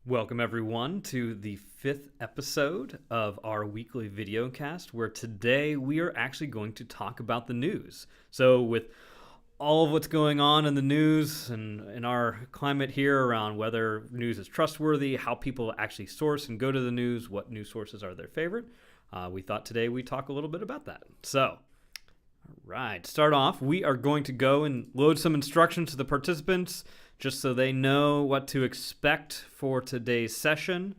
Welcome, everyone, to the fifth episode of our weekly video cast, where today we are actually going to talk about the news. So, with all of what's going on in the news and in our climate here around whether news is trustworthy, how people actually source and go to the news, what news sources are their favorite, we thought today we'd talk a little bit about that. So, all right, start off, we are going to go and load some instructions to the participants just so they know what to expect for today's session.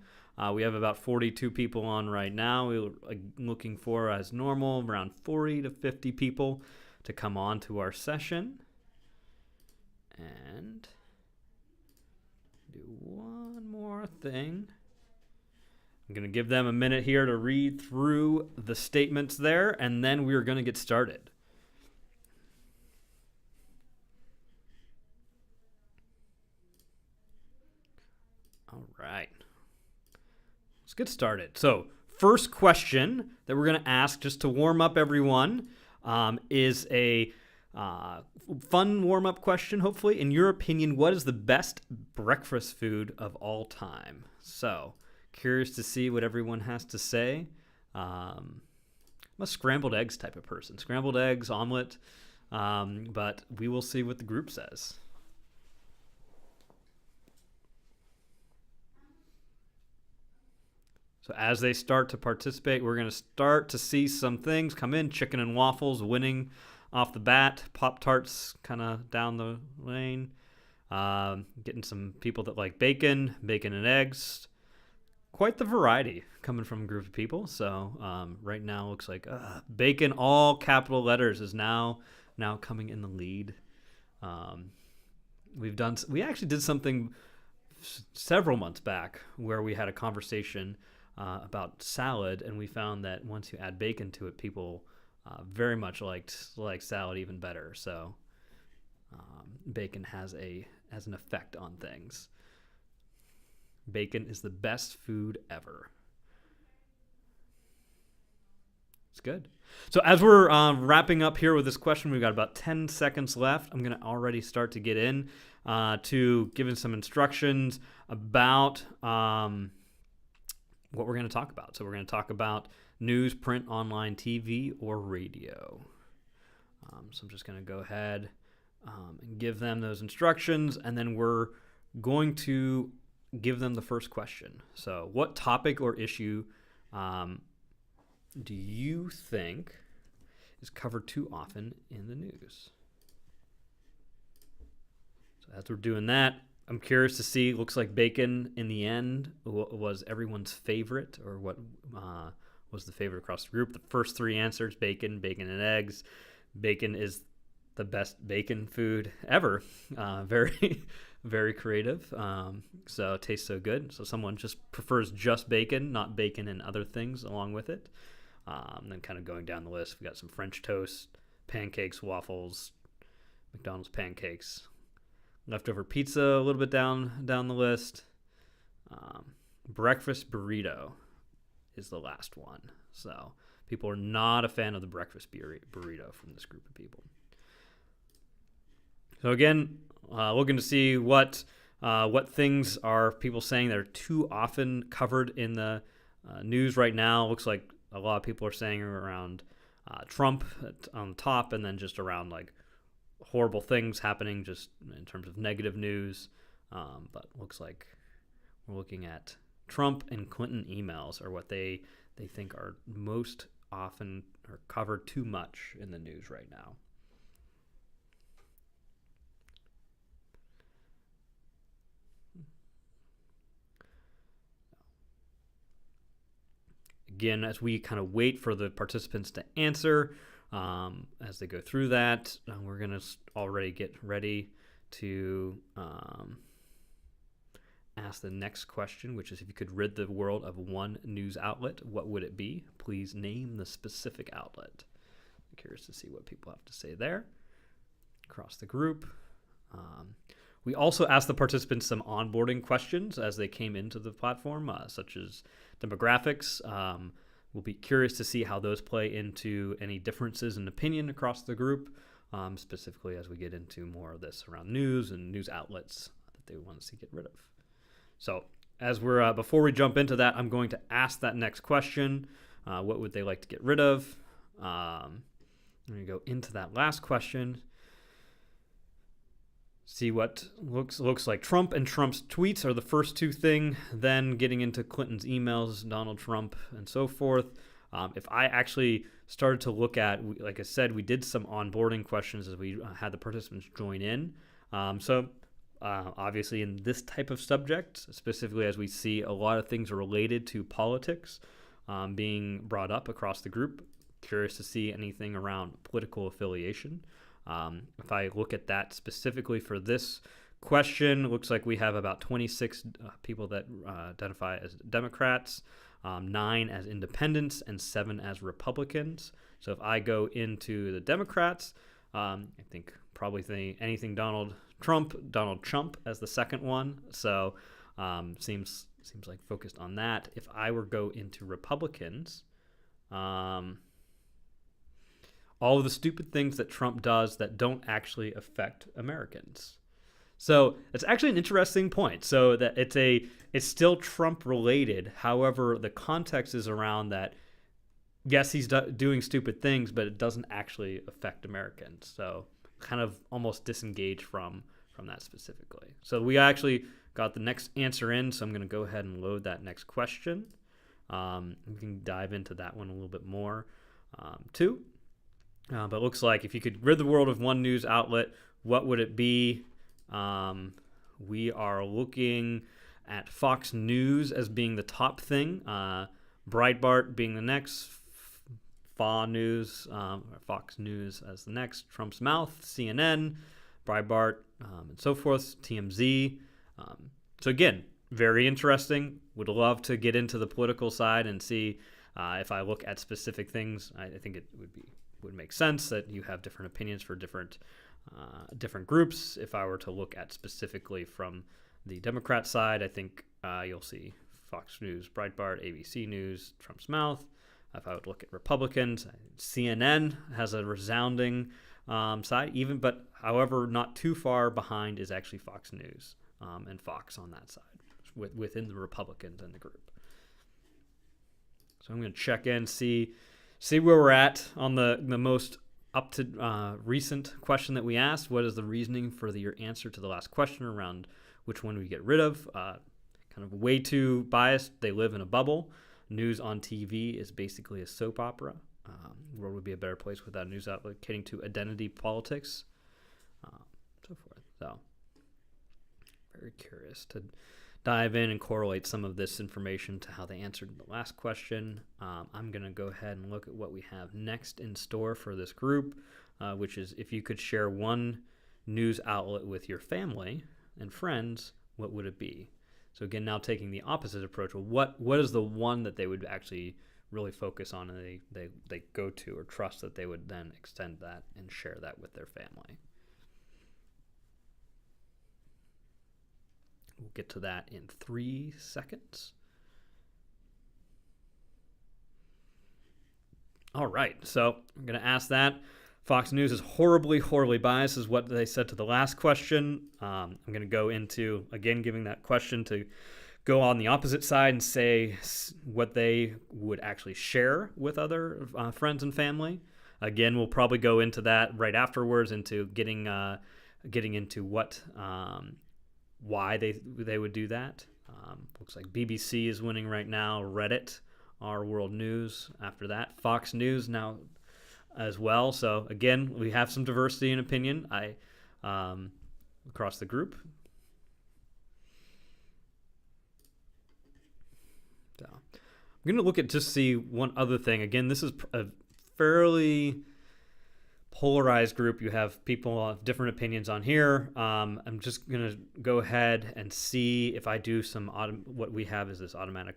We have about 42 people on right now. We're looking for, as normal, around 40 to 50 people to come on to our session. And do one more thing. I'm going to give them a minute here to read through the statements there, and then we're going to get started. All right. Let's get started. So, first question that we're going to ask just to warm up everyone is a fun warm-up question, hopefully. In your opinion, what is the best breakfast food of all time? So, curious to see what everyone has to say. I'm a scrambled eggs type of person. Scrambled eggs, omelet, but we will see what the group says. So as they start to participate, we're going to start to see some things come in. Chicken and waffles winning off the bat. Pop-Tarts kind of down the lane. Getting some people that like bacon and eggs. Quite the variety coming from a group of people. So right now it looks like bacon, all capital letters, is now coming in the lead. We actually did something several months back where we had a conversation about salad, and we found that once you add bacon to it, people very much like salad even better. So bacon has an effect on things. Bacon is the best food ever. It's good. So as we're wrapping up here with this question, we've got about 10 seconds left. I'm going to already start to get in to giving some instructions about what we're going to talk about. So we're going to talk about news, print, online, TV, or radio. So I'm just going to go ahead and give them those instructions, and then we're going to give them the first question. So what topic or issue do you think is covered too often in the news? So as we're doing that, I'm curious to see. Looks like bacon in the end was everyone's favorite, or what was the favorite across the group. The first three answers: bacon, bacon and eggs. Bacon is the best bacon food ever. Very, very creative. So it tastes so good. So someone just prefers just bacon, not bacon and other things along with it. Then kind of going down the list, we got some French toast, pancakes, waffles, McDonald's pancakes. Leftover pizza a little bit down the list. Breakfast burrito is the last one. So people are not a fan of the breakfast burrito from this group of people. So again, looking to see what things are people saying that are too often covered in the news right now. Looks like a lot of people are saying around Trump on the top, and then just around like horrible things happening just in terms of negative news. But looks like we're looking at Trump and Clinton emails are what they think are most often or covered too much in the news right now. Again, as we kind of wait for the participants to answer, as they go through that, we're going to already get ready to ask the next question, which is, if you could rid the world of one news outlet, what would it be? Please name the specific outlet. I'm curious to see what people have to say there across the group. We also asked the participants some onboarding questions as they came into the platform, such as demographics. We'll be curious to see how those play into any differences in opinion across the group, specifically as we get into more of this around news and news outlets that they want us to get rid of. So as we're before we jump into that, I'm going to ask that next question. What would they like to get rid of? I'm going to go into that last question. See what looks like Trump and Trump's tweets are the first two thing. Then getting into Clinton's emails, Donald Trump, and so forth. If I actually started to look at, like I said, we did some onboarding questions as we had the participants join in. Obviously in this type of subject, specifically as we see a lot of things related to politics being brought up across the group, curious to see anything around political affiliation. If I look at that specifically for this question, it looks like we have about 26 people that identify as Democrats, 9 as independents, and 7 as Republicans. So if I go into the Democrats, I think probably anything Donald Trump as the second one. So seems like focused on that. If I were go into Republicans, all of the stupid things that Trump does that don't actually affect Americans. So it's actually an interesting point. So that it's still Trump related. However, the context is around that. Yes, he's doing stupid things, but it doesn't actually affect Americans. So kind of almost disengaged from that specifically. So we actually got the next answer in. So I'm going to go ahead and load that next question. We can dive into that one a little bit more too. But it looks like if you could rid the world of one news outlet, what would it be? We are looking at Fox News as being the top thing, Breitbart being the next, Fox News as the next, Trump's Mouth, CNN, Breitbart, and so forth, TMZ. So again, very interesting. Would love to get into the political side and see if I look at specific things. I think it would make sense that you have different opinions for different groups. If I were to look at specifically from the Democrat side, I think you'll see Fox News, Breitbart, ABC News, Trump's Mouth. If I would look at Republicans, CNN has a resounding side, but however, not too far behind is actually Fox News and Fox on that side within the Republicans in the group. So I'm going to check in, see where we're at on the most up to recent question that we asked. What is the reasoning for your answer to the last question around which one we get rid of? Kind of way too biased. They live in a bubble. News on TV is basically a soap opera. The world would be a better place without a news outlet catering to identity politics, so forth. So, very curious to dive in and correlate some of this information to how they answered the last question. I'm going to go ahead and look at what we have next in store for this group, which is if you could share one news outlet with your family and friends, what would it be? So again, now taking the opposite approach, well, what is the one that they would actually really focus on and they go to or trust that they would then extend that and share that with their family? We'll get to that in 3 seconds. All right, so I'm going to ask that. Fox News is horribly, horribly biased is what they said to the last question. I'm going to go into, again, giving that question to go on the opposite side and say what they would actually share with other friends and family. Again, we'll probably go into that right afterwards, into getting into what, why they would do that. Looks like BBC is winning right now. Reddit, Our World News after that. Fox News now as well. So again, we have some diversity in opinion across the group. So I'm going to look at just see one other thing. Again, this is a fairly polarized group. You have people of different opinions on here. I'm just going to go ahead and see if I do some what we have is this automatic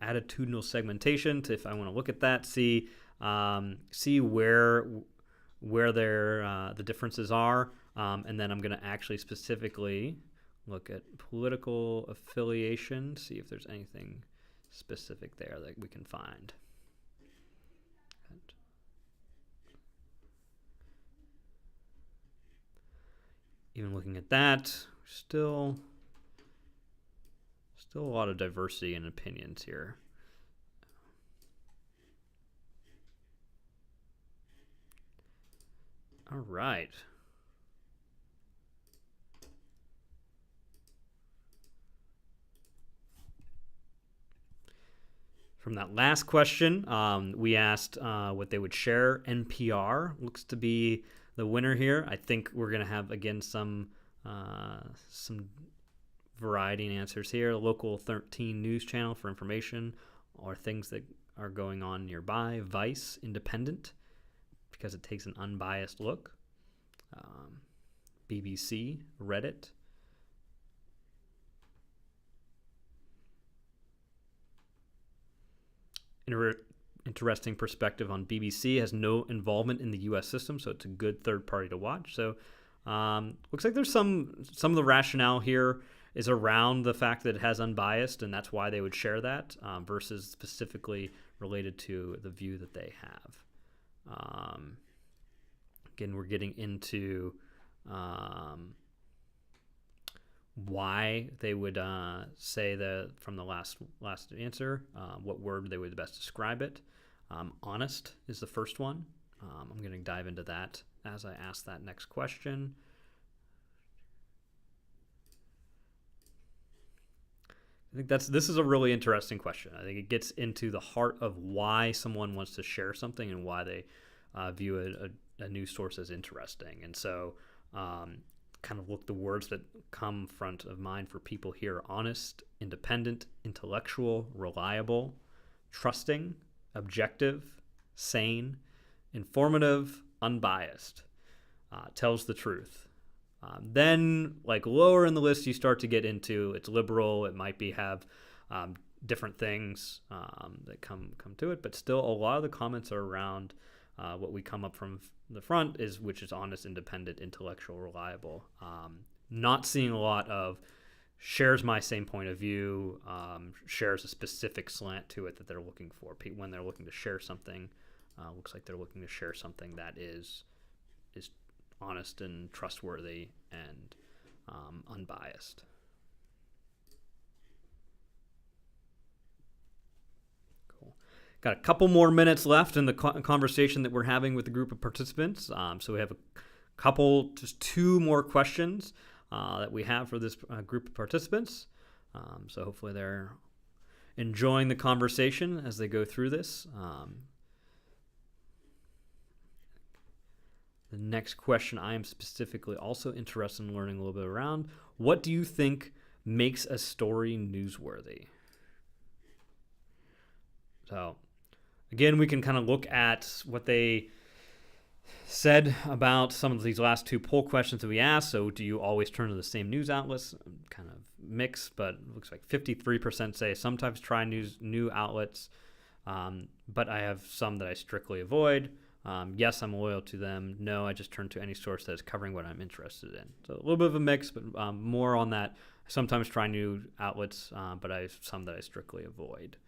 attitudinal segmentation. If I want to look at that, see where the differences are, and then I'm going to actually specifically look at political affiliation, see if there's anything specific there that we can find. Even looking at that, still Still a lot of diversity in opinions here. All right. From that last question, we asked what they would share. NPR looks to be the winner here. I think we're going to have, again, some variety in answers here. Local 13 news channel for information or things that are going on nearby. Vice, Independent, because it takes an unbiased look. BBC, Reddit. Interesting perspective on BBC. Has no involvement in the U.S. system, so it's a good third party to watch. So looks like there's some of the rationale here is around the fact that it has unbiased, and that's why they would share that versus specifically related to the view that they have. Again, we're getting into why they would say that from the last answer, what word they would best describe it. Honest is the first one. I'm going to dive into that as I ask that next question. I think this is a really interesting question. I think it gets into the heart of why someone wants to share something and why they view a news source as interesting. And so kind of look the words that come front of mind for people here: honest, independent, intellectual, reliable, trusting, objective, sane, informative, unbiased, tells the truth. Then, like lower in the list, you start to get into it's liberal. It might have different things that come to it, but still, a lot of the comments are around what we come up from the front which is honest, independent, intellectual, reliable. Not seeing a lot of shares my same point of view, shares a specific slant to it that they're looking for. When they're looking to share something, looks like they're looking to share something that is honest and trustworthy and unbiased. Cool. Got a couple more minutes left in the conversation that we're having with the group of participants. So we have just two more questions that we have for this group of participants. So hopefully they're enjoying the conversation as they go through this. The next question I am specifically also interested in learning a little bit around. What do you think makes a story newsworthy? So again, we can kind of look at what they said about some of these last two poll questions that we asked. So do you always turn to the same news outlets? Kind of mix, but it looks like 53% say sometimes try new outlets, but I have some that I strictly avoid. Yes, I'm loyal to them. No, I just turn to any source that is covering what I'm interested in. So a little bit of a mix, but more on that. I sometimes try new outlets, but I have some that I strictly avoid.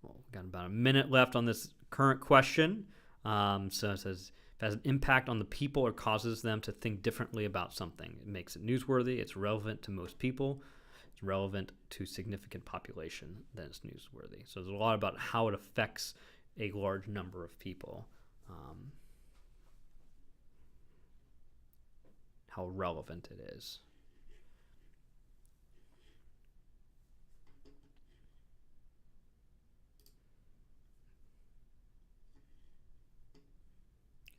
Well, we've got about a minute left on this current question. So it says, if it has an impact on the people or causes them to think differently about something, it makes it newsworthy. It's relevant to most people. It's relevant to significant population, then it's newsworthy. So there's a lot about how it affects a large number of people, how relevant it is.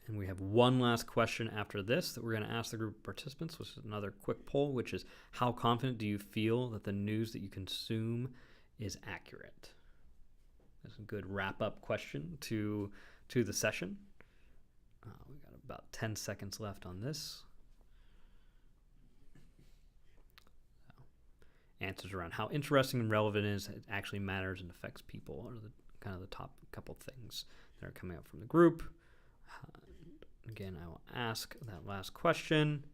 And we have one last question after this that we're going to ask the group of participants, which is another quick poll, which is how confident do you feel that the news that you consume is accurate? That's a good wrap-up question to the session. We've got about 10 seconds left on this. Answers around how interesting and relevant it is, it actually matters and affects people, are kind of the top couple things that are coming up from the group. Again, I will ask that last question.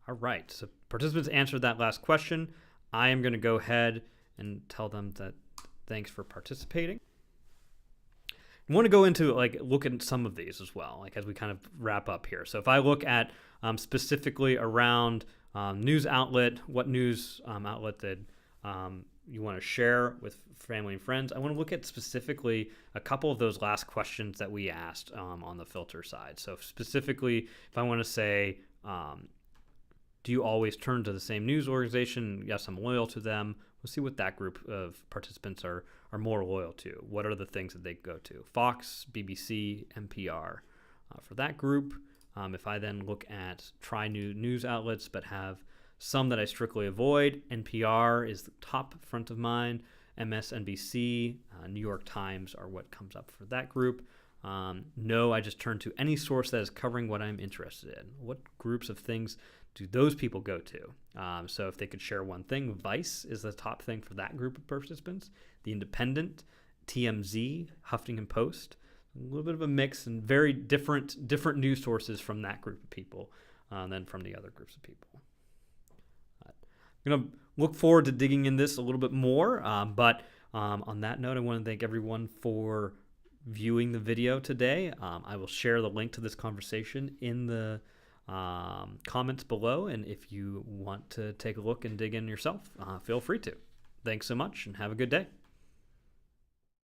All right, so participants answered that last question. I am going to go ahead and tell them that thanks for participating. I want to go into look at some of these as well, as we kind of wrap up here. So if I look at specifically around news outlet, what news outlet that you want to share with family and friends, I want to look at specifically a couple of those last questions that we asked on the filter side. So specifically, if I want to say, do you always turn to the same news organization? Yes, I'm loyal to them. We'll see what that group of participants are more loyal to. What are the things that they go to? Fox, BBC, NPR. For that group, if I then look at try new news outlets but have some that I strictly avoid, NPR is the top front of mind. MSNBC, New York Times are what comes up for that group. No, I just turn to any source that is covering what I'm interested in. What groups of things do those people go to? So if they could share one thing, Vice is the top thing for that group of participants. The Independent, TMZ, Huffington Post, a little bit of a mix and very different news sources from that group of people than from the other groups of people. I'm going to look forward to digging in this a little bit more, but on that note, I want to thank everyone for viewing the video today. I will share the link to this conversation in the comments below, and if you want to take a look and dig in yourself, feel free to. Thanks so much and have a good day.